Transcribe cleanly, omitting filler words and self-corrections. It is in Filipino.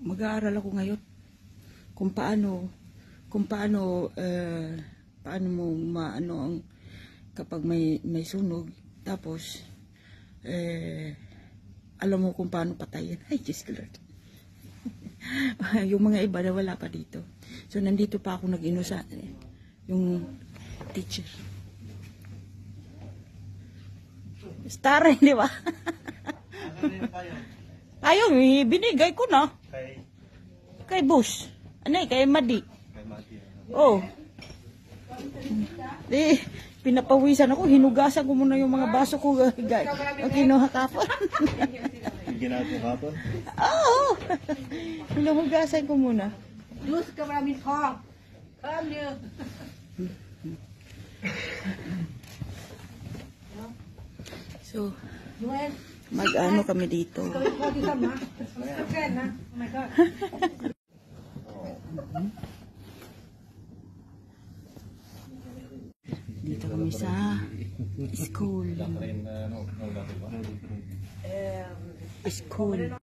mag-aaral ako ngayon kung paano mo maano ang kapag may sunog, tapos alam mo kung paano patayin. Ay, Diyos ko Lord. Yung mga iba na wala pa dito. So, nandito pa ako nag-inusa. Yung teacher. Star, di ba? Ayun, binigay ko na. Kay Boss. Ano kay Madi. Oh. Pinapawisan ako, hinugasan ko muna yung mga baso ko, guys. Ang kinuha kapon. Ginagawa kapon? Oo. Hinugasan ko muna. Diyos ka maraming ko. Come here. So, mag-ano kami dito. Dito kami sa school. School.